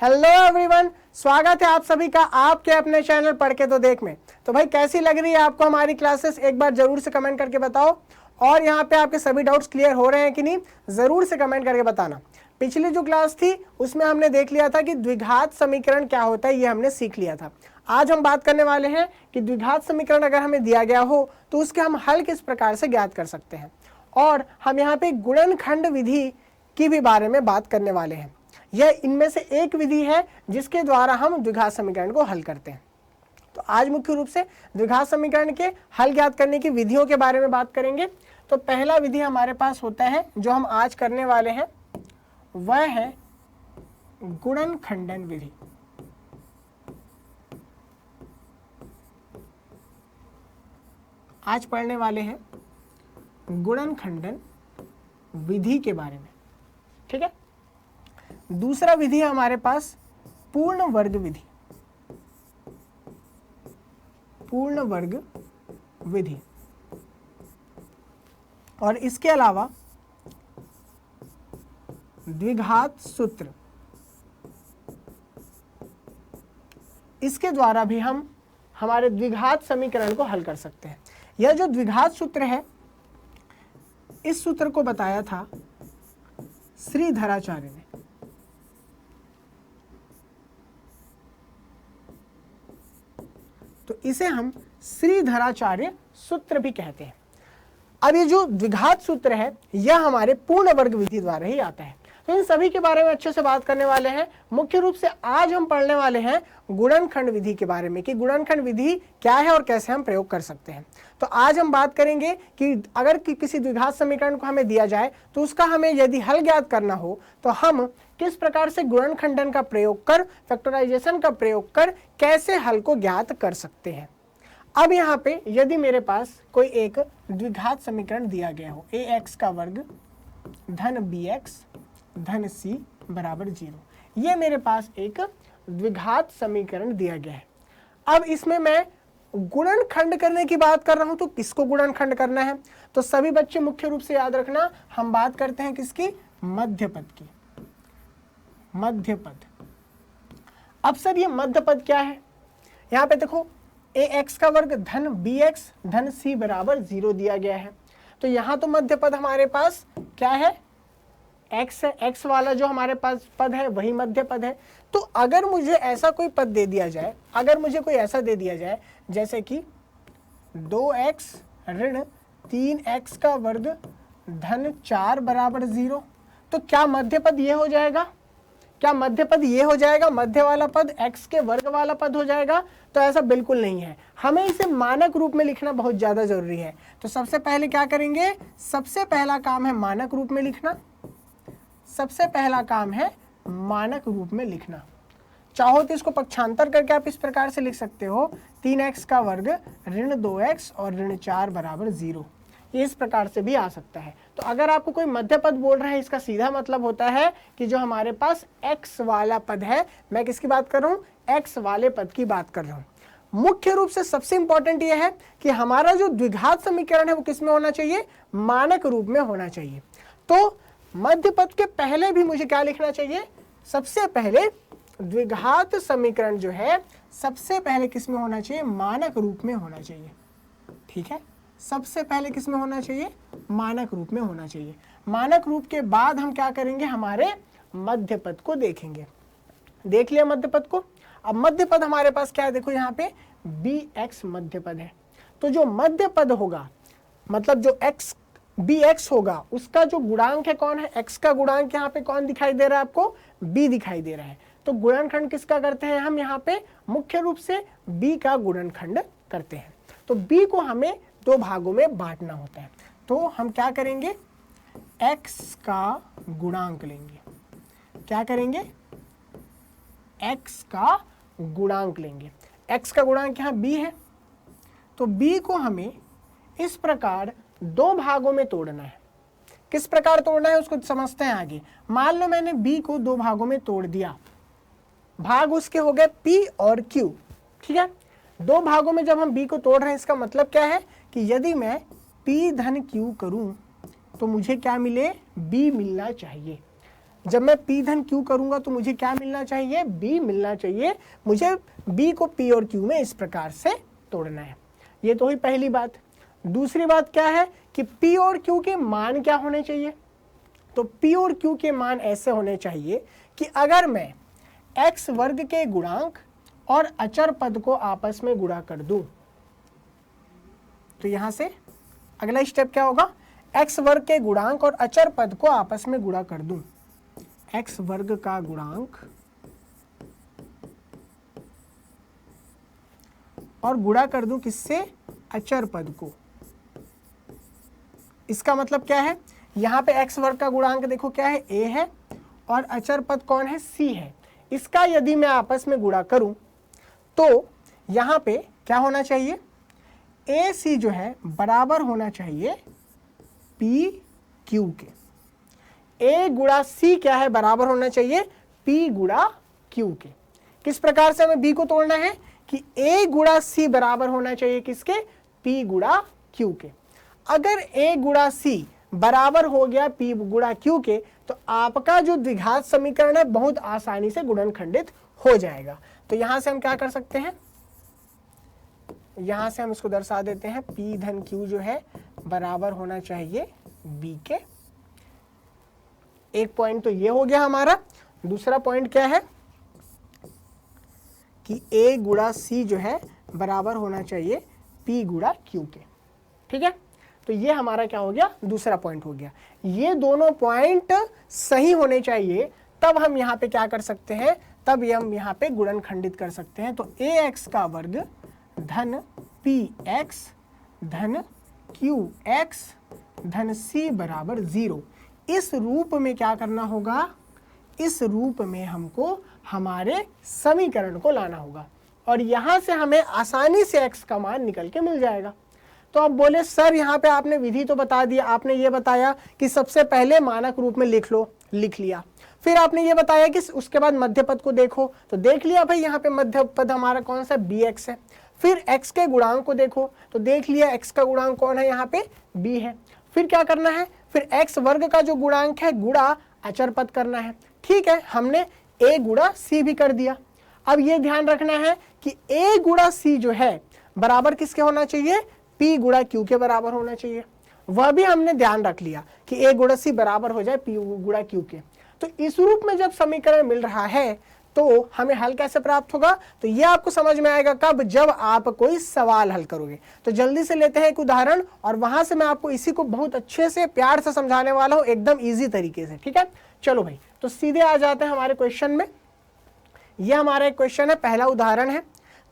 Hello everyone, स्वागत है आप सभी का आपके अपने चैनल पढ़ के तो देख में। तो भाई कैसी लग रही है आपको हमारी क्लासेस, एक बार जरूर से कमेंट करके बताओ। और यहाँ पे आपके सभी डाउट्स क्लियर हो रहे हैं कि नहीं, जरूर से कमेंट करके बताना। पिछली जो क्लास थी उसमें हमने देख लिया था कि द्विघात समीकरण क्या होता है, ये हमने सीख लिया था। आज हम बात करने वाले हैं कि द्विघात समीकरण अगर हमें दिया गया हो तो उसके हम हल किस प्रकार से ज्ञात कर सकते हैं। और हम यहाँ पे गुणनखंड विधि की भी बारे में बात करने वाले हैं। यह इनमें से एक विधि है जिसके द्वारा हम द्विघात समीकरण को हल करते हैं। तो आज मुख्य रूप से द्विघात समीकरण के हल ज्ञात करने की विधियों के बारे में बात करेंगे। तो पहला विधि हमारे पास होता है जो हम आज करने वाले हैं, वह है गुणनखंडन विधि। आज पढ़ने वाले हैं गुणनखंडन विधि के बारे में, ठीक है। दूसरा विधि है हमारे पास पूर्ण वर्ग विधि। पूर्ण वर्ग विधि, और इसके अलावा द्विघात सूत्र, इसके द्वारा भी हम हमारे द्विघात समीकरण को हल कर सकते हैं। यह जो द्विघात सूत्र है, इस सूत्र को बताया था श्रीधराचार्य ने। तो इसे हम श्रीधराचार्य सूत्र भी कहते हैं। अब ये जो द्विघात सूत्र है यह हमारे पूर्ण वर्ग विधि द्वारा ही आता है। तो इन सभी के बारे में अच्छे से बात करने वाले हैं। मुख्य रूप से आज हम पढ़ने वाले हैं गुणनखंड विधि के बारे में कि गुणनखंड विधि क्या है और कैसे हम प्रयोग कर सकते हैं। तो आज हम बात करेंगे कि अगर किसी द्विघात समीकरण को हमें दिया जाए तो उसका हमें यदि हल ज्ञात करना हो तो हम किस प्रकार से गुणनखंडन का प्रयोग कर, फैक्टराइजेशन का प्रयोग कर कैसे हल को ज्ञात कर सकते हैं। अब यहाँ पे यदि मेरे पास कोई एक द्विघात समीकरण दिया गया हो, ax का वर्ग धन bx धन c बराबर 0, ये मेरे पास एक द्विघात समीकरण दिया गया है। अब इसमें मैं गुणनखंड करने की बात कर रहा हूं, तो किसको गुणनखंड करना है? तो सभी बच्चे मुख्य रूप से याद रखना, हम बात करते हैं किसकी? मध्य पद की। मध्य पद। अब सर ये मध्य पद क्या है? यहाँ पे देखो ax का वर्ग धन bx धन c बराबर 0 दिया गया है। तो यहाँ तो मध्य पद हमारे पास क्या है? x है। x वाला जो हमारे पास पद है वही मध्य पद है। तो अगर मुझे ऐसा कोई पद दे दिया जाए, अगर मुझे कोई ऐसा दे दिया जाए जैसे कि 2x ऋण 3x का वर्ग धन 4 बराबर 0, तो क्या मध्य पद ये हो जाएगा? क्या मध्य पद ये हो जाएगा? मध्य वाला पद x के वर्ग वाला पद हो जाएगा? तो ऐसा बिल्कुल नहीं है। हमें इसे मानक रूप में लिखना बहुत ज्यादा जरूरी है। तो सबसे पहले क्या करेंगे? सबसे पहला काम है मानक रूप में लिखना। सबसे पहला काम है मानक रूप में लिखना। चाहो तो इसको पक्षांतर करके आप इस प्रकार से लिख सकते हो, 3x का वर्ग ऋण 2x और ऋण 4 बराबर 0। ये इस प्रकार से भी आ सकता है। तो अगर आपको कोई मध्य पद बोल रहा है, इसका सीधा मतलब होता है कि जो हमारे पास x वाला पद है, मैं किसकी बात कर रहा हूँ? x वाले पद की बात कर रहा हूँ। मुख्य रूप से सबसे इंपॉर्टेंट यह है कि हमारा जो द्विघात समीकरण है वो किस में होना चाहिए? मानक रूप में होना चाहिए। तो मध्य पद के पहले भी मुझे क्या लिखना चाहिए? सबसे पहले द्विघात समीकरण जो है सबसे पहले किस में होना चाहिए? मानक रूप में होना चाहिए। ठीक है, सबसे पहले किस में होना चाहिए? मानक रूप में होना चाहिए। मानक रूप के बाद हम क्या करेंगे? हमारे मध्य पद को देखेंगे। देख लिया मध्य पद को। अब मध्य पद हमारे पास क्या है? देखो यहाँ पे bx मध्य पद है। तो जो मध्य पद होगा, मतलब जो x bx होगा, उसका जो गुणांक है कौन है? x का गुणांक यहाँ पे कौन दिखाई दे रहा है आपको? b दिखाई दे रहा है। तो गुणनखंड किसका करते हैं हम? यहाँ पे मुख्य रूप से b का गुणनखंड करते हैं। तो b को हमें दो भागों में बांटना होता है। तो हम क्या करेंगे? x का गुणांक लेंगे। क्या करेंगे? x का गुणांक लेंगे। x का गुणांक यहाँ b है। तो b को हमें इस प्रकार दो भागों में तोड़ना है। किस प्रकार तोड़ना है उसको समझते हैं आगे। मान लो मैंने b को दो भागों में तोड़ दिया, भाग उसके हो गए p और q। ठीक है, दो भागों में जब हम b को तोड़ रहे हैं, इसका मतलब क्या है कि यदि मैं p धन q करूं तो मुझे क्या मिले? b मिलना चाहिए। जब मैं p धन q करूंगा तो मुझे क्या मिलना चाहिए, b मिलना चाहिए। मुझे b को p और q में इस प्रकार से तोड़ना है। ये तो हुई पहली बात। दूसरी बात क्या है कि p और q के मान क्या होने चाहिए। तो p और q के मान ऐसे होने चाहिए कि अगर मैं x वर्ग के गुणांक और अचर पद को आपस में गुणा कर दूं, तो यहां से अगला स्टेप क्या होगा, x वर्ग के गुणांक और अचर पद को आपस में गुणा कर दूं। x वर्ग का गुणांक और गुणा कर दूं किससे, अचर पद को। इसका मतलब क्या है, यहाँ पे x वर्ग का गुणांक देखो क्या है, a है, और अचर पद कौन है, c है। इसका यदि मैं आपस में गुणा करूं तो यहाँ पे क्या होना चाहिए, AC जो है बराबर होना चाहिए PQ के। A गुणा C क्या है, बराबर होना चाहिए P गुणा Q के। किस प्रकार से हमें B को तोड़ना है कि A गुणा C बराबर होना चाहिए किसके, P गुणा Q के। अगर A गुणा C बराबर हो गया P गुणा Q के तो आपका जो द्विघात समीकरण है बहुत आसानी से गुणनखंडित हो जाएगा। तो यहां से हम क्या कर सकते हैं, यहां से हम इसको दर्शा देते हैं P धन Q जो है बराबर होना चाहिए B के। एक पॉइंट तो ये हो गया हमारा। दूसरा पॉइंट क्या है कि A गुणा C जो है बराबर होना चाहिए P गुणा Q के। ठीक है, तो ये हमारा क्या हो गया, दूसरा पॉइंट हो गया। ये दोनों पॉइंट सही होने चाहिए, तब हम यहाँ पे क्या कर सकते हैं, तब हम यहाँ पे गुणनखंडित कर सकते हैं। तो ax का वर्ग धन px धन qx धन c बराबर 0। इस रूप में क्या करना होगा, इस रूप में हमको हमारे समीकरण को लाना होगा और यहाँ से हमें आसानी से x का मान निकल के मिल जाएगा। तो अब बोले सर यहाँ पे आपने विधि तो बता दिया, आपने ये बताया कि सबसे पहले मानक रूप में लिख लो, लिख लिया। फिर आपने ये बताया कि उसके बाद मध्य पद को देखो, तो देख लिया भाई यहाँ पे मध्य पद हमारा कौन सा, bx है। फिर x के गुणांक को देखो, तो देख लिया x का गुणांक कौन है, यहाँ पे b है। फिर क्या करना है, फिर x वर्ग का जो गुणांक है गुणा अचर पद करना है। ठीक है, हमने a गुणा c भी कर दिया। अब ये ध्यान रखना है कि a गुणा c जो है बराबर किसके होना चाहिए, P गुणा Q के बराबर होना चाहिए। वह भी हमने ध्यान रख लिया कि A गुणा C बराबर हो जाए P गुणा Q के। तो इस रूप में जब समीकरण मिल रहा है तो हमें हल कैसे प्राप्त होगा, तो ये आपको समझ में आएगा कब, जब आप कोई सवाल हल करोगे। तो जल्दी से लेते हैं एक उदाहरण और वहां से मैं आपको इसी को बहुत अच्छे से प्यार से समझाने वाला हूं, एकदम ईजी तरीके से। ठीक है, चलो भाई, तो सीधे आ जाते हैं हमारे क्वेश्चन में। यह हमारा एक क्वेश्चन है, पहला उदाहरण है।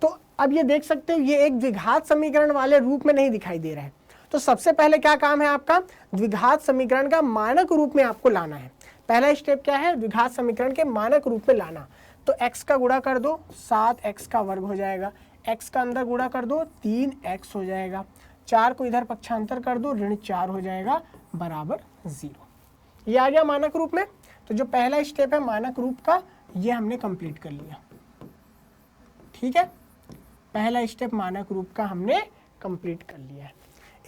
तो अब ये देख सकते हो ये एक द्विघात समीकरण वाले रूप में नहीं दिखाई दे रहा है। तो सबसे पहले क्या काम है आपका, द्विघात समीकरण का मानक रूप में आपको लाना है। पहला स्टेप क्या है, द्विघात समीकरण के मानक रूप में लाना। तो x का गुणा कर दो 7x का वर्ग हो जाएगा, x का अंदर गुणा कर दो 3x हो जाएगा, 4 को इधर पक्षांतर कर दो ऋण 4 हो जाएगा बराबर 0। ये आ गया मानक रूप में। तो जो पहला स्टेप है मानक रूप का ये हमने कंप्लीट कर लिया। ठीक है, पहला स्टेप मानक रूप का हमने कंप्लीट कर लिया है।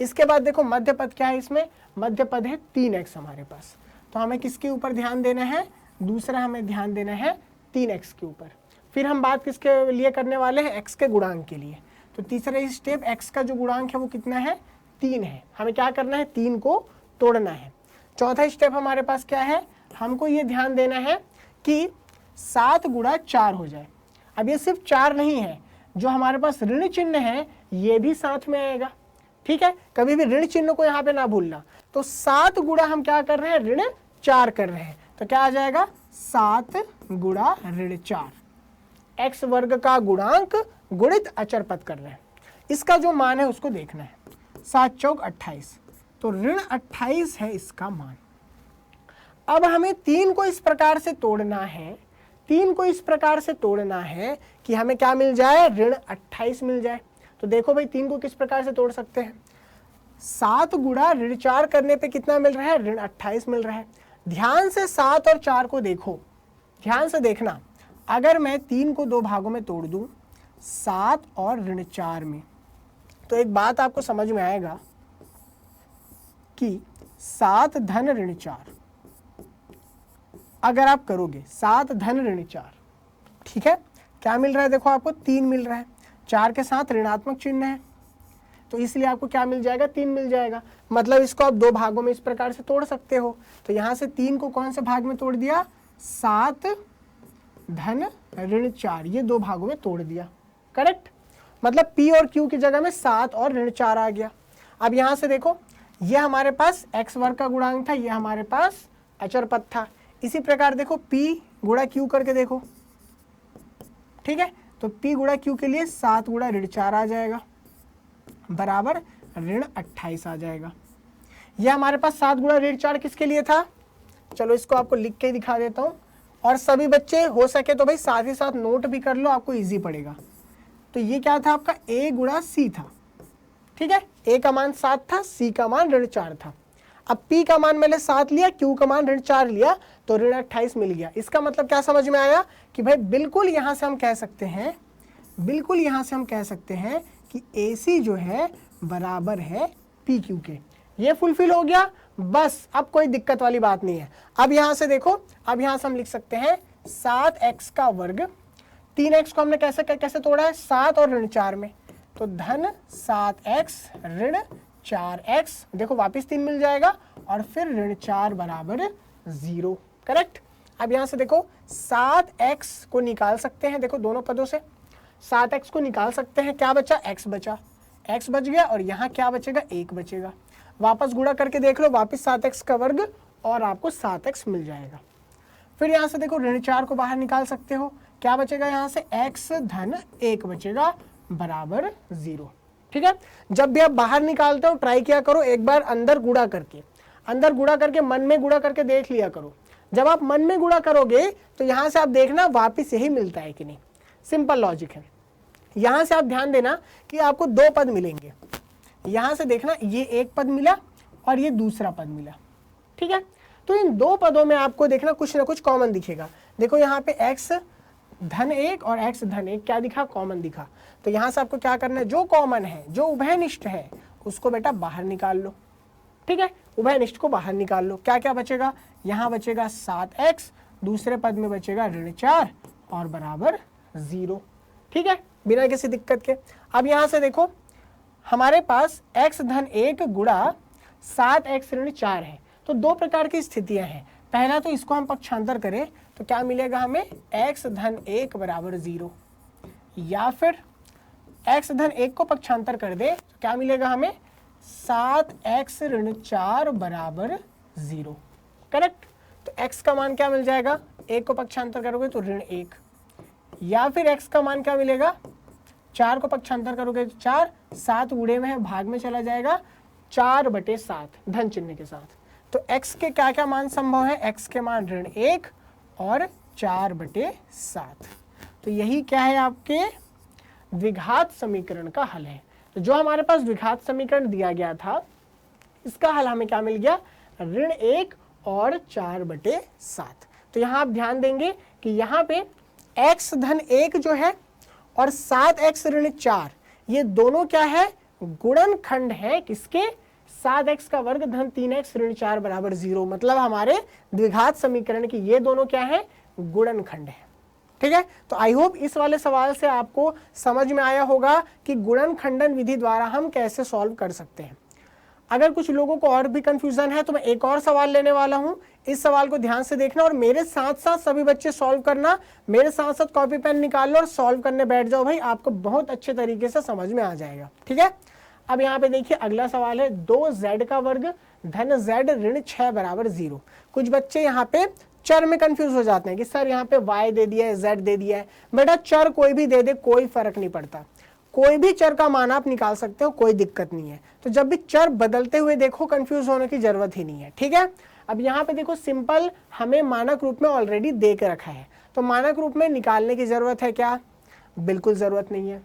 इसके बाद देखो मध्य पद क्या है, इसमें मध्य पद है 3x हमारे पास। तो हमें किसके ऊपर ध्यान देना है, दूसरा हमें ध्यान देना है 3x के ऊपर। फिर हम बात किसके लिए करने वाले हैं, x के गुणांक के लिए। तो तीसरा स्टेप x का जो गुणांक है वो कितना है, 3 है। हमें क्या करना है, 3 को तोड़ना है। चौथा स्टेप हमारे पास क्या है, हमको ये ध्यान देना है कि 7 गुणा 4 हो जाए। अब ये सिर्फ 4 नहीं है, जो हमारे पास ऋण चिन्ह है ये भी साथ में आएगा। ठीक है, कभी भी ऋण चिन्ह को यहाँ पे ना भूलना। तो 7 गुणा हम क्या कर रहे हैं, ऋण 4 कर रहे हैं। तो क्या आ जाएगा, 7 गुणा ऋण 4, x वर्ग का गुणांक गुणित अचर पद कर रहे हैं। इसका जो मान है उसको देखना है, 7 चौक 28, तो ऋण 28 है इसका मान। अब हमें 3 को इस प्रकार से तोड़ना है, 3 को इस प्रकार से तोड़ना है कि हमें क्या मिल जाए, ऋण 28 मिल जाए। तो देखो भाई 3 को किस प्रकार से तोड़ सकते हैं, 7 गुणा ऋण 4 करने पे कितना मिल रहा है, ऋण 28 मिल रहा है। ध्यान से 7 और 4 को देखो, ध्यान से देखना। अगर मैं 3 को 2 भागों में तोड़ दूं, 7 और ऋण 4 में, तो एक बात आपको समझ में आएगा कि 7 धन ऋण 4 अगर आप करोगे 7 धन ऋण 4, ठीक है, क्या मिल रहा है, देखो आपको 3 मिल रहा है, 4 के साथ ऋणात्मक चिन्ह है, तो इसलिए आपको क्या मिल जाएगा, 3 मिल जाएगा। मतलब इसको आप 2 भागों में इस प्रकार से तोड़ सकते हो। तो यहाँ से 3 को कौन से भाग में तोड़ दिया, 7 धन ऋण 4, ये 2 भागों में तोड़ दिया, करेक्ट। मतलब P और Q की जगह में 7 और ऋण 4 आ गया। अब यहाँ से देखो, ये हमारे पास x वर्ग का गुणांक था, ये हमारे पास अचर पद था। इसी प्रकार देखो P गुणा Q करके देखो, ठीक है, तो P गुणा Q के लिए 7 गुणा ऋण 4 आ जाएगा बराबर ऋण 28 आ जाएगा। यह हमारे पास 7 गुणा ऋण 4 किसके लिए था, चलो इसको आपको लिख के दिखा देता हूँ, और सभी बच्चे हो सके तो भाई साथ ही साथ नोट भी कर लो, आपको इजी पड़ेगा। तो ये क्या था आपका A गुणा C था, ठीक है, A का मान 7 था, C का मान ऋण 4 था। अब P का मान मैंने 7 लिया, Q का मान ऋण 4 लिया, तो ऋण 28 मिल गया। इसका मतलब क्या समझ में आया कि भाई बिल्कुल यहाँ से हम कह सकते हैं, बिल्कुल यहाँ से हम कह सकते हैं कि AC जो है बराबर है PQ के। ये फुलफिल हो गया, बस अब कोई दिक्कत वाली बात नहीं है। अब यहाँ से देखो, अब यहाँ से हम लिख सकते हैं 7x का वर्ग, 3x को हमने कैसे कैसे तोड़ा है, 7 और ऋण 4 में, तो धन 7x ऋण 4x, देखो वापिस 3 मिल जाएगा, और फिर ऋण 4 बराबर 0, करेक्ट। अब यहाँ से देखो 7x को निकाल सकते हैं, देखो दोनों पदों से 7x को निकाल सकते हैं, क्या बचा, x बचा, x बच गया, और यहाँ क्या बचेगा, 1 बचेगा। वापस गुणा करके देख लो, वापस 7x का वर्ग, और आपको 7x मिल जाएगा। फिर यहाँ से देखो ऋण 4 को बाहर निकाल सकते हो, क्या बचेगा, यहाँ से x धन 1 बचेगा बराबर 0, ठीक है। जब भी आप बाहर निकालते हो ट्राई किया करो एक बार अंदर गुणा करके मन में गुणा करके देख लिया करो। जब आप मन में गुणा करोगे तो यहाँ से आप देखना वापिस यही मिलता है कि नहीं, सिंपल लॉजिक है। यहाँ से आप ध्यान देना कि आपको 2 पद मिलेंगे, यहाँ से देखना ये एक पद मिला और ये दूसरा पद मिला, ठीक है। तो इन 2 पदों में आपको देखना कुछ ना कुछ कॉमन दिखेगा। देखो यहाँ पे x धन 1 और x धन 1 क्या दिखा, कॉमन दिखा। तो यहाँ से आपको क्या करना है, जो कॉमन है, जो उभयनिष्ठ है, उसको बेटा बाहर निकाल लो, ठीक है। उभयनिष्ठ को बाहर निकाल लो, क्या क्या बचेगा, यहाँ बचेगा 7x, दूसरे पद में बचेगा ऋण 4 और बराबर 0, ठीक है, बिना किसी दिक्कत के। अब यहाँ से देखो हमारे पास x धन 1 गुणा 7x ऋण 4 है, तो 2 प्रकार की स्थितियां हैं। पहला तो इसको हम पक्षांतर करें तो क्या मिलेगा हमें, x धन 1 बराबर 0, या फिर x धन 1 को पक्षांतर कर दे तो क्या मिलेगा हमें, 7x ऋण 4 बराबर 0, करेक्ट। तो x का मान क्या मिल जाएगा, 1 को पक्षांतर करोगे तो ऋण 1, या फिर x का मान क्या मिलेगा, 4 को पक्षांतर करोगे तो 4, 7 उड़े में है, भाग में चला जाएगा, 4/7 धन चिन्ह के साथ। तो x के क्या क्या मान संभव है, x के मान ऋण 1 और 4/7। तो यही क्या है, आपके द्विघात समीकरण का हल है। तो जो हमारे पास द्विघात समीकरण दिया गया था, इसका हल हमें क्या मिल गया, ऋण 1 और 4/7। तो यहाँ आप ध्यान देंगे कि यहाँ पे x धन 1 जो है और 7x ऋण 4, ये दोनों क्या है, गुणनखंड है किसके, 7x का वर्ग धन 3x ऋण 4 बराबर 0। मतलब हमारे द्विघात समीकरण की ये दोनों क्या है, गुणनखंड है, ठीक है। तो आई होप इस वाले सवाल से आपको समझ में आया होगा कि गुणनखंडन विधि द्वारा हम कैसे सॉल्व कर सकते हैं। अगर कुछ लोगों को और भी कंफ्यूजन है तो मैं एक और सवाल लेने वाला हूं, इस सवाल को ध्यान से देखना और मेरे साथ साथ सभी बच्चे सॉल्व करना, मेरे साथ साथ कॉपी पेन निकाल लो और सॉल्व करने बैठ जाओ भाई, आपको बहुत अच्छे तरीके से समझ में आ जाएगा, ठीक है। अब यहाँ पे देखिए अगला सवाल है, 2z का वर्ग धन z ऋण 6 बराबर 0। कुछ बच्चे यहाँ पे चर में कंफ्यूज हो जाते हैं कि सर यहाँ पे y दे दिया है, z दे दिया है। बेटा चर कोई भी दे दे, कोई फर्क नहीं पड़ता, कोई भी चर का मान आप निकाल सकते हो, कोई दिक्कत नहीं है। तो जब भी चर बदलते हुए देखो कंफ्यूज होने की जरूरत ही नहीं है, ठीक है। अब यहाँ पे देखो सिंपल हमें मानक रूप में ऑलरेडी दे के रखा है, तो मानक रूप में निकालने की जरूरत है क्या, बिल्कुल जरूरत नहीं है।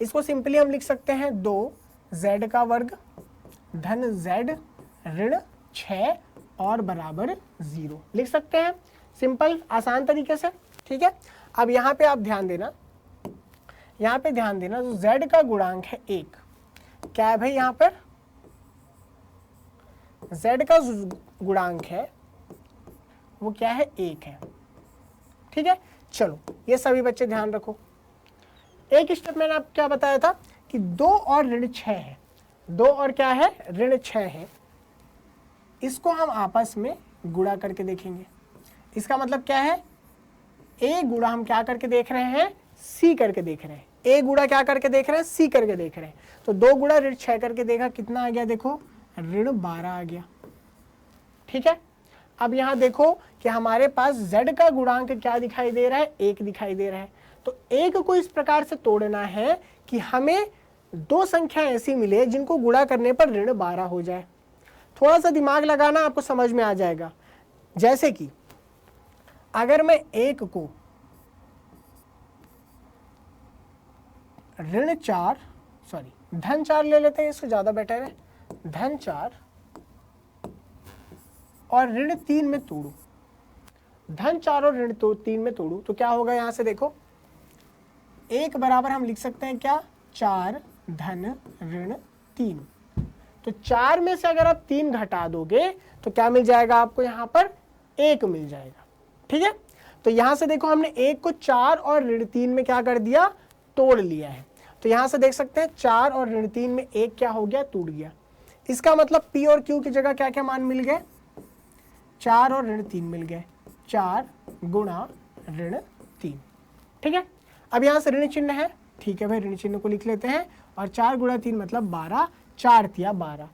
इसको सिंपली हम लिख सकते हैं 2z का वर्ग धन z ऋण 6 और बराबर 0 लिख सकते हैं, सिंपल आसान तरीके से, ठीक है। अब यहाँ पे आप ध्यान देना, यहाँ पे ध्यान देना, तो z का गुणांक है 1, क्या है भाई, यहाँ पर z का गुणांक है वो क्या है, 1 है। ठीक है, चलो ये सभी बच्चे ध्यान रखो। एक स्टेप मैंने आपको क्या बताया था कि 2 और ऋण 6 है, 2 और क्या है, ऋण 6 है। इसको हम आपस में गुणा करके देखेंगे। इसका मतलब क्या है, ए गुणा हम क्या करके देख रहे हैं, सी करके देख रहे हैं। ए गुणा क्या करके देख रहे हैं, सी करके देख रहे हैं। तो 2 गुणा ऋण 6 करके देखा, कितना आ गया, देखो ऋण 12 आ गया। ठीक है, अब यहां देखो कि हमारे पास z का गुणांक क्या दिखाई दे रहा है, 1 दिखाई दे रहा है। तो 1 को इस प्रकार से तोड़ना है कि हमें 2 संख्या ऐसी मिले जिनको गुणा करने पर ऋण 12 हो जाए। थोड़ा सा दिमाग लगाना, आपको समझ में आ जाएगा। जैसे कि अगर मैं 1 को धन 4 ले लेते हैं, इसको ज्यादा बेटर है, धन 4 और ऋण 3 में तोड़ू, धन 4 और ऋण 3 में तोड़ू, तो क्या होगा, यहां से देखो 1 बराबर हम लिख सकते हैं क्या, 4 धन ऋण 3। तो 4 में से अगर आप 3 घटा दोगे तो क्या मिल जाएगा आपको, यहां पर 1 मिल जाएगा। ठीक है, तो यहां से देखो हमने 1 को 4 और ऋण 3 में क्या कर दिया, तोड़ लिया है। तो यहां से देख सकते हैं 4 और ऋण 3 में 1 क्या हो गया, टूट गया। इसका मतलब P और Q की जगह क्या क्या मान मिल गए, 4 और ऋण 3 मिल गए, 4 गुणा ऋण 3। ठीक है, अब यहां से ऋण चिन्ह है, ठीक है भाई, ऋण चिन्ह को लिख लेते हैं, और 4 गुणा 3 मतलब 12, 4 तिया 12।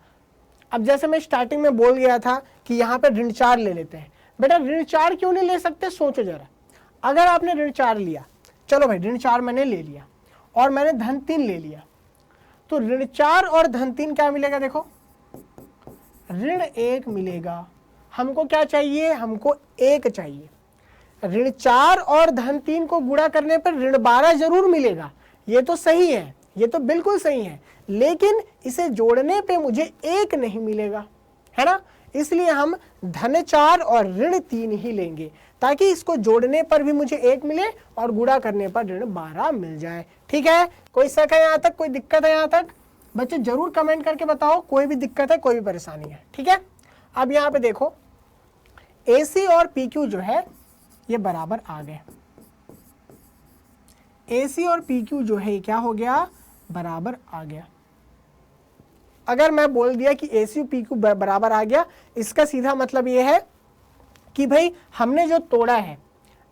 अब जैसे मैं स्टार्टिंग में बोल गया था कि यहाँ पे ऋण 4 ले लेते हैं, बेटा ऋण 4 क्यों नहीं ले सकते, सोचो जरा। अगर आपने ऋण 4 लिया, चलो भाई ऋण 4 मैंने ले लिया और मैंने धन 3 ले लिया, तो ऋण 4 और धन 3 क्या मिलेगा, देखो ऋण 1 मिलेगा। हमको क्या चाहिए, हमको 1 चाहिए। ऋण 4 और धन 3 को गुणा करने पर ऋण 12 जरूर मिलेगा, ये तो सही है, ये तो बिल्कुल सही है, लेकिन इसे जोड़ने पे मुझे 1 नहीं मिलेगा, है ना। इसलिए हम धन 4 और ऋण 3 ही लेंगे, ताकि इसको जोड़ने पर भी मुझे 1 मिले और गुणा करने पर ऋण 12 मिल जाए। ठीक है, कोई शक है यहाँ तक, कोई दिक्कत है यहाँ तक, बच्चे जरूर कमेंट करके बताओ, कोई भी दिक्कत है, कोई भी परेशानी है। ठीक है, अब यहाँ पे देखो AC और PQ जो है ये बराबर आ गए। AC और PQ जो है क्या हो गया, बराबर आ गया। अगर मैं बोल दिया कि AC और PQ बराबर आ गया, इसका सीधा मतलब ये है कि भाई हमने जो तोड़ा है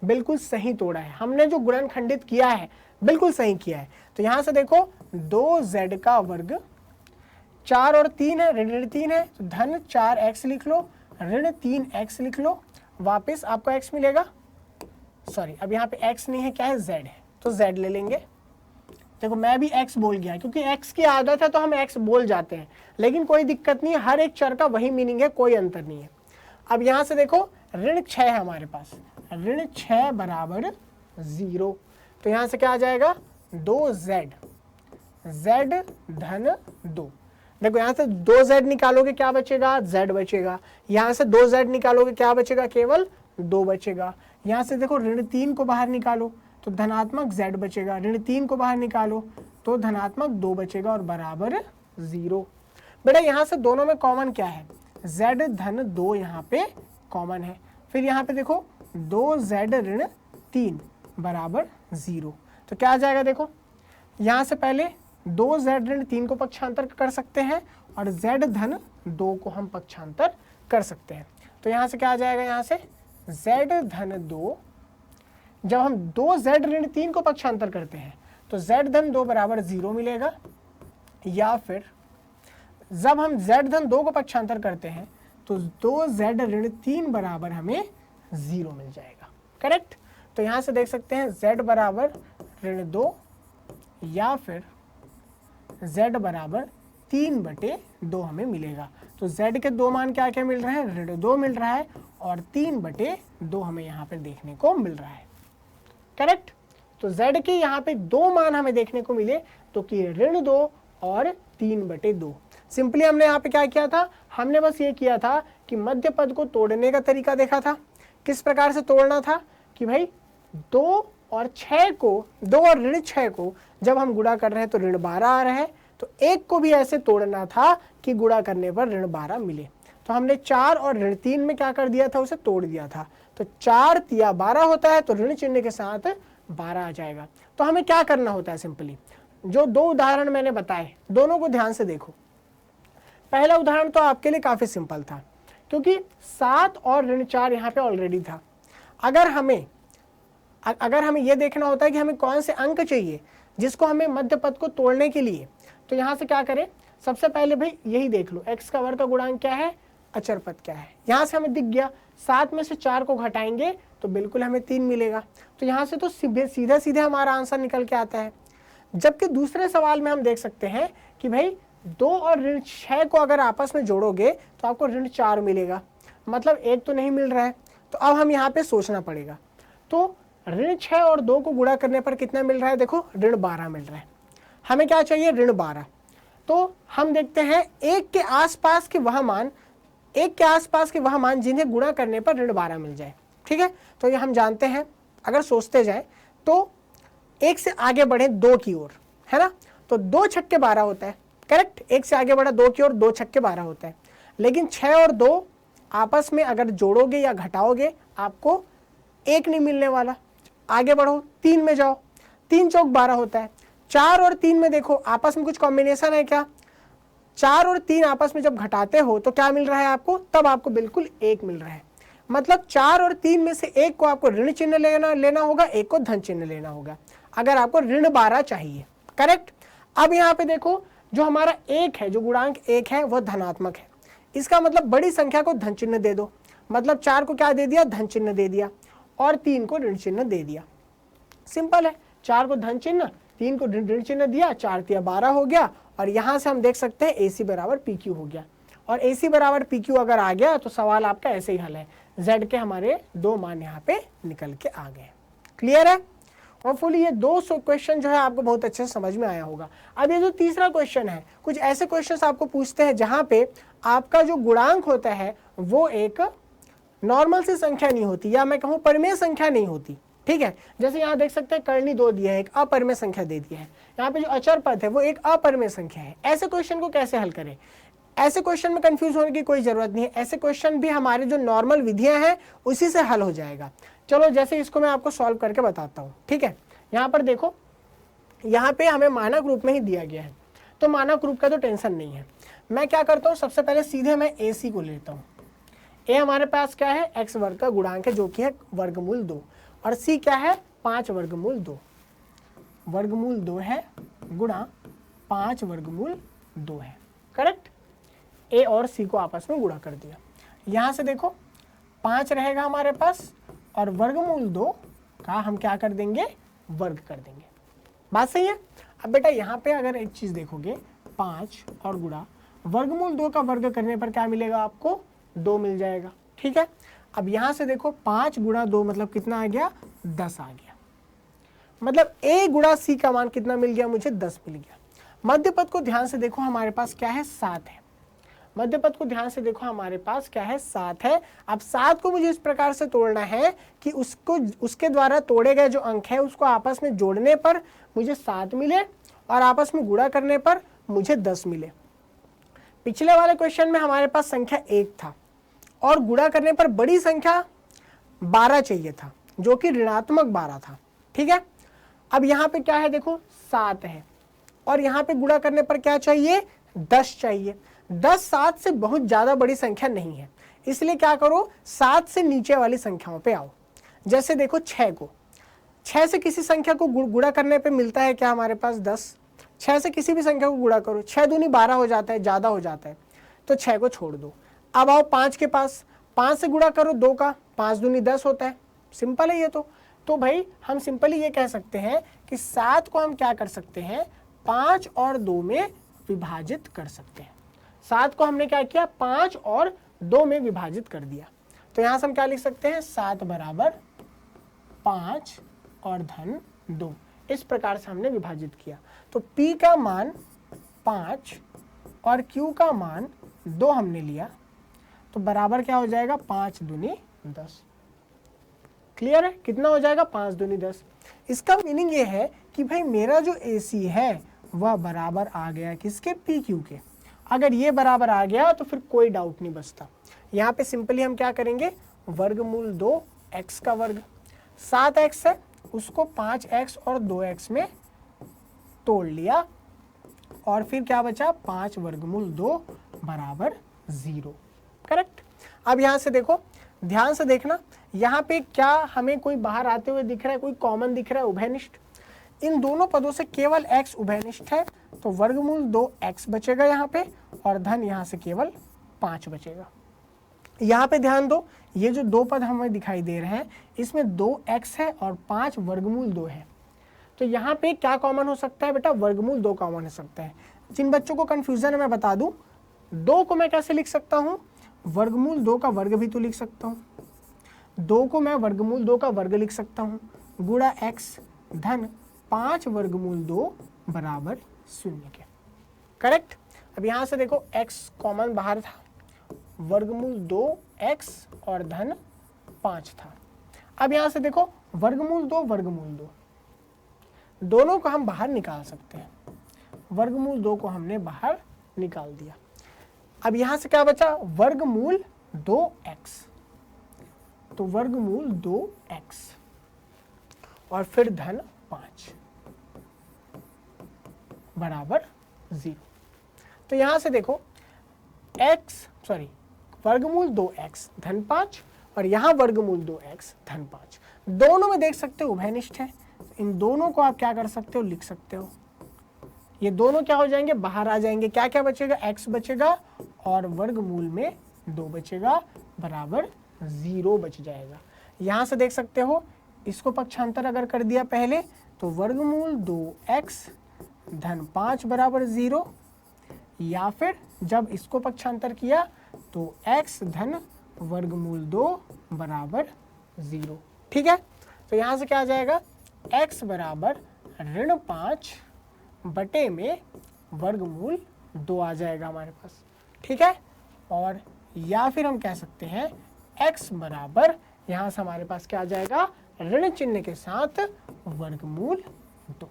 बिल्कुल सही तोड़ा है, हमने जो गुणनखंडित किया है बिल्कुल सही किया है। तो यहां से देखो 2z का वर्ग, 4 और 3 है, ऋण 3 है, तो धन 4x लिख लो, ऋण 3x लिख लो, वापस आपको x मिलेगा, सॉरी अब यहाँ पे x नहीं है, क्या है, z है, तो z ले लेंगे। देखो मैं भी x बोल गया, क्योंकि x की आदत है तो हम x बोल जाते हैं, लेकिन कोई दिक्कत नहीं है, हर एक चर का वही मीनिंग है, कोई अंतर नहीं है। अब यहाँ से देखो ऋण 6 है हमारे पास, ऋण 6 बराबर 0, तो यहाँ से क्या आ जाएगा, 2z, z धन 2। देखो यहाँ से 2z निकालोगे क्या बचेगा, z बचेगा। यहाँ से 2z निकालोगे क्या बचेगा, केवल 2 बचेगा। यहाँ से देखो ऋण 3 को बाहर निकालो तो धनात्मक z बचेगा, ऋण 3 को बाहर निकालो तो धनात्मक 2 बचेगा और बराबर 0। बेटा यहाँ से दोनों में कॉमन क्या है, z धन 2 यहाँ पे कॉमन है। फिर यहाँ पे देखो 2z ऋण 3 बराबर 0, तो क्या आ जाएगा, देखो यहाँ से पहले 2z ऋण 3 को पक्षांतर कर सकते हैं और z धन 2 को हम पक्षांतर कर सकते हैं। तो यहाँ से क्या आ जाएगा, यहाँ से z धन 2, जब हम 2z ऋण 3 को पक्षांतर करते हैं तो z धन 2 बराबर 0 मिलेगा, या फिर जब हम z धन 2 को पक्षांतर करते हैं तो 2z ऋण 3 बराबर हमें 0 मिल जाएगा। करेक्ट, तो यहाँ से देख सकते हैं z बराबर ऋण 2 या फिर z बराबर 3/2 हमें मिलेगा। तो z के 2 मान क्या क्या मिल रहे हैं, ऋण 2 मिल रहा है और 3/2 हमें यहाँ पर देखने को मिल रहा है। करेक्ट, तो z के यहाँ पे 2 मान हमें देखने को मिले, तो कि ऋण 2 और 3/2। सिंपली हमने यहाँ पे क्या किया था, हमने बस ये किया था कि मध्य पद को तोड़ने का तरीका देखा था। किस प्रकार से तोड़ना था कि भाई 2 और 6 को, 2 और ऋण 6 को जब हम गुणा कर रहे हैं तो ऋण 12 आ रहा है, तो 1 को भी ऐसे तोड़ना था कि गुणा करने पर ऋण 12 मिले। तो तो हमने 4 और ऋण 3 में क्या कर दिया था, उसे तोड़ दिया था। तो 4 तिया 12 होता है, तो ऋण चिन्ह के साथ 12 आ जाएगा। तो हमें क्या करना होता है, सिंपली जो दो उदाहरण मैंने बताए दोनों को ध्यान से देखो। पहला उदाहरण तो आपके लिए काफी सिंपल था, क्योंकि 7 और ऋण 4 यहाँ पे ऑलरेडी था। अगर हमें यह देखना होता है कि हमें कौन से अंक चाहिए जिसको हमें मध्य पद को तोड़ने के लिए, तो यहाँ से क्या करें, सबसे पहले भाई यही देख लो, x का वर्ग का गुणांक क्या है, अचर पद क्या है। यहाँ से हमें दिख गया 7 में से 4 को घटाएंगे तो बिल्कुल हमें 3 मिलेगा। तो यहाँ से तो सीधे सीधे हमारा आंसर निकल के आता है। जबकि दूसरे सवाल में हम देख सकते हैं कि भाई 2 और ऋण 6 को अगर आपस में जोड़ोगे तो आपको ऋण 4 मिलेगा, मतलब एक तो नहीं मिल रहा है। तो अब हम यहाँ पे सोचना पड़ेगा। तो ऋण 6 और 2 को गुणा करने पर कितना मिल रहा है, देखो ऋण 12 मिल रहा है। हमें क्या चाहिए, ऋण 12। तो हम देखते हैं एक के आसपास के वह मान जिन्हें गुणा करने पर ऋण 12 मिल जाए। ठीक है, तो ये हम जानते हैं। अगर सोचते जाए तो एक से आगे बढ़े 2 की ओर, है ना, तो 2 छक्के 12 होता है, करेक्ट। एक से आगे बढ़ा 2 की ओर, 2 छक्के 12 होता है। लेकिन 6 और 2 आपस में अगर जोड़ोगे या घटाओगे आपको 1 नहीं मिलने वाला। आगे बढ़ो, 3 में जाओ, 3 चौक 12 होता है। 4 और 3 में देखो आपस में कुछ कॉम्बिनेशन है क्या, 4 और 3 आपस में जब घटाते हो तो क्या मिल रहा है आपको, तब आपको बिल्कुल 1 मिल रहा है। मतलब 4 और 3 में से एक को आपको ऋण चिन्ह लेना होगा, एक को धन चिन्ह लेना होगा, अगर आपको ऋण 12 चाहिए, करेक्ट। अब यहाँ पे देखो जो हमारा 1 है, जो गुणांक 1 है वह धनात्मक है। इसका मतलब बड़ी संख्या को धन चिन्ह दे दो। मतलब 4 को क्या दे दिया, धन चिन्ह दे दिया, और 3 को ऋण चिन्ह दे दिया। सिंपल है, 4 को धन चिन्ह, 3 को ऋण चिन्ह दिया, 4 तिया 12 हो गया। और यहां से हम देख सकते हैं AC बराबर PQ हो गया। और AC बराबर PQ अगर आ गया तो सवाल आपका ऐसे ही हल है। Z के हमारे 2 मान यहाँ पे निकल के आ गए। क्लियर है। होपफुली ये 2 क्वेश्चन जो है आपको बहुत अच्छे से समझ में आया होगा। अब ये जो तीसरा क्वेश्चन है, कुछ ऐसे क्वेश्चन आपको पूछते हैं जहां पे आपका जो गुणांक होता है वो एक नॉर्मल सी संख्या नहीं होती, या मैं कहूँ परिमेय संख्या नहीं होती। ठीक है, जैसे यहाँ देख सकते हैं कर्णी 2 दिया है, एक अपरिमेय संख्या दे दिया है। यहाँ पे जो अचर पद है वो एक अपरिमेय संख्या है। ऐसे क्वेश्चन को कैसे हल करें, ऐसे क्वेश्चन में कंफ्यूज होने की कोई जरूरत नहीं है। ऐसे क्वेश्चन भी हमारे जो नॉर्मल विधियां हैं उसी से हल हो जाएगा। चलो जैसे इसको मैं आपको सॉल्व करके बताता हूँ। ठीक है, यहाँ पर देखो, यहाँ पे हमें मानक रूप में ही दिया गया है, तो मानक रूप का तो टेंशन नहीं है। मैं क्या करता हूँ, सबसे पहले सीधे मैं AC को लेता हूँ। A हमारे पास क्या है, x वर्ग का गुणांक है जो कि है वर्गमूल 2, और C क्या है, 5 वर्गमूल 2। वर्गमूल 2 है गुणा 5 वर्गमूल 2 है, करेक्ट। A और C को आपस में गुणा कर दिया। यहाँ से देखो 5 रहेगा हमारे पास, और वर्गमूल 2 का हम क्या कर देंगे, वर्ग कर देंगे। बात सही है। अब बेटा यहाँ पे अगर एक चीज देखोगे, 5 और गुणा वर्गमूल 2 का वर्ग करने पर क्या मिलेगा आपको, 2 मिल जाएगा। ठीक है, अब यहाँ से देखो 5 गुणा 2 मतलब कितना आ गया, 10 आ गया। मतलब A गुणा C का मान कितना मिल गया, मुझे 10 मिल गया। मध्य पद को ध्यान से देखो, हमारे पास क्या है, 7 है। मध्य पद को ध्यान से देखो, हमारे पास क्या है, 7 है। अब 7 को मुझे इस प्रकार से तोड़ना है कि उसके द्वारा तोड़े गए जो अंक है उसको आपस में जोड़ने पर मुझे 7 मिले, और आपस में गुणा करने पर मुझे 10 मिले। पिछले वाले क्वेश्चन में हमारे पास संख्या 1 था, और गुणा करने पर बड़ी संख्या 12 चाहिए था, जो कि ऋणात्मक 12 था। ठीक है, अब यहाँ पे क्या है, देखो 7 है, और यहाँ पे गुणा करने पर क्या चाहिए, 10 चाहिए। 10 7 से बहुत ज्यादा बड़ी संख्या नहीं है, इसलिए क्या करो, 7 से नीचे वाली संख्याओं पे आओ। जैसे देखो 6 से किसी संख्या को गुणा करने पे मिलता है क्या, हमारे पास 10। 6 से किसी भी संख्या को गुणा करो, 6 दूनी 12 हो जाता है, ज्यादा हो जाता है, तो 6 को छोड़ दो। अब आओ 5 के पास, 5 से गुणा करो 2 का, 5 दूनी 10 होता है। सिंपल है ये तो भाई हम सिंपली ये कह सकते हैं कि 7 को हम क्या कर सकते हैं, 5 और 2 में विभाजित कर सकते हैं। 7 को हमने क्या किया, 5 और 2 में विभाजित कर दिया। तो यहां से हम क्या लिख सकते हैं, 7 बराबर 5 और धन 2। इस प्रकार से हमने विभाजित किया। तो P का मान 5 और Q का मान 2 हमने लिया, तो बराबर क्या हो जाएगा, 5 दूनी 10। क्लियर है, कितना हो जाएगा, 5 दूनी 10। इसका मीनिंग ये है कि भाई मेरा जो AC है वह बराबर आ गया किसके, PQ के। अगर ये बराबर आ गया तो फिर कोई डाउट नहीं बचता। यहाँ पे सिंपली हम क्या करेंगे, वर्गमूल 2 x का वर्ग, 7x है उसको 5x और 2x में तोड़ लिया और फिर क्या बचा, 5 वर्गमूल 2 बराबर 0। करेक्ट। अब यहाँ से देखो, ध्यान से देखना, यहाँ पे क्या हमें कोई बाहर आते हुए दिख रहा है, कोई कॉमन दिख रहा है, उभयनिष्ठ। इन दोनों पदों से केवल x उभयनिष्ठ है तो वर्गमूल 2x बचेगा यहाँ पे और धन यहाँ से केवल 5 बचेगा। यहाँ पे ध्यान दो, ये जो 2 पद हमें दिखाई दे रहे हैं इसमें 2x है और 5 वर्गमूल 2 है, तो यहाँ पे क्या कॉमन हो सकता है बेटा, वर्गमूल 2 कॉमन हो सकता है। जिन बच्चों को कंफ्यूजन है मैं बता दूं, 2 को मैं कैसे लिख सकता हूँ, वर्गमूल 2 का वर्ग भी तो लिख सकता हूँ, 2 को मैं वर्गमूल 2 का वर्ग लिख सकता हूँ गुणा x धन 5 वर्गमूल 2 बराबर 0 के। करेक्ट। अब यहाँ से देखो x कॉमन बाहर था, वर्गमूल 2x और धन 5 था। अब यहाँ से देखो वर्गमूल 2 वर्गमूल 2 दोनों को हम बाहर निकाल सकते हैं, वर्गमूल 2 को हमने बाहर निकाल दिया। अब यहाँ से क्या बचा, वर्गमूल 2x, तो वर्गमूल 2x और फिर धन 5 बराबर 0। तो यहाँ से देखो वर्गमूल 2x धन 5 और यहाँ वर्गमूल 2x धन 5, दोनों में देख सकते हो उभयनिष्ठ है। इन दोनों को आप क्या कर सकते हो, लिख सकते हो। ये दोनों क्या हो जाएंगे, बाहर आ जाएंगे। क्या क्या बचेगा, x बचेगा और वर्गमूल में 2 बचेगा बराबर 0 बच जाएगा। यहाँ से देख सकते हो, इसको पक्षांतर अगर कर दिया पहले तो वर्गमूल 2x धन 5 बराबर 0, या फिर जब इसको पक्षांतर किया तो x धन वर्गमूल 2 बराबर 0। ठीक है। तो यहाँ से क्या आ जाएगा, x बराबर ऋण 5 बटे में वर्गमूल 2 आ जाएगा हमारे पास। ठीक है। और या फिर हम कह सकते हैं x बराबर, यहाँ से हमारे पास क्या आ जाएगा, ऋण चिन्ह के साथ वर्गमूल 2।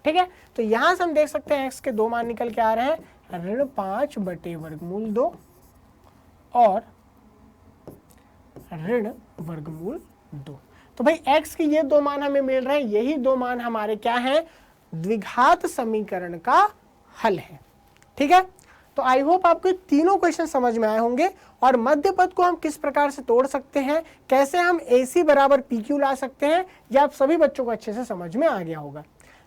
ठीक है। तो यहाँ से हम देख सकते हैं x के 2 मान निकल के आ रहे हैं, ऋण 5 बटे वर्गमूल 2 और ऋण वर्गमूल 2। तो भाई x के ये 2 मान हमें मिल रहे हैं, यही 2 मान हमारे क्या हैं, द्विघात समीकरण का हल है। ठीक है। तो आई होप आपको तीनों क्वेश्चन समझ में आए होंगे और मध्य पद को हम किस प्रकार से तोड़ सकते हैं, कैसे हम AC बराबर PQ ला सकते हैं, यह आप सभी बच्चों को अच्छे से समझ में आ गया होगा।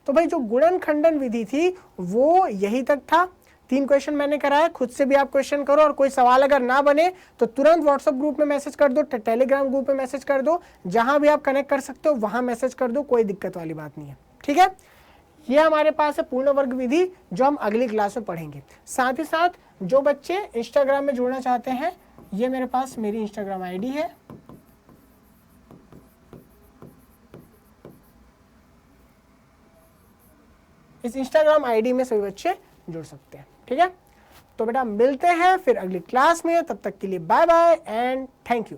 तो भाई जो गुणन खंडन विधि थी वो यही तक था। 3 क्वेश्चन मैंने कराया, खुद से भी आप क्वेश्चन करो और कोई सवाल अगर ना बने तो तुरंत व्हाट्सएप ग्रुप में मैसेज कर दो, टेलीग्राम ग्रुप में मैसेज कर दो, जहां भी आप कनेक्ट कर सकते हो वहां मैसेज कर दो, कोई दिक्कत वाली बात नहीं है। ठीक है। ये हमारे पास है पूर्ण वर्ग विधि जो हम अगली क्लास में पढ़ेंगे। साथ ही साथ जो बच्चे इंस्टाग्राम में जुड़ना चाहते हैं, ये मेरे पास मेरी इंस्टाग्राम आईडी है, इस इंस्टाग्राम आईडी में सभी बच्चे जुड़ सकते हैं। ठीक है। तो बेटा मिलते हैं फिर अगली क्लास में, तब तक के लिए bye bye and thank you.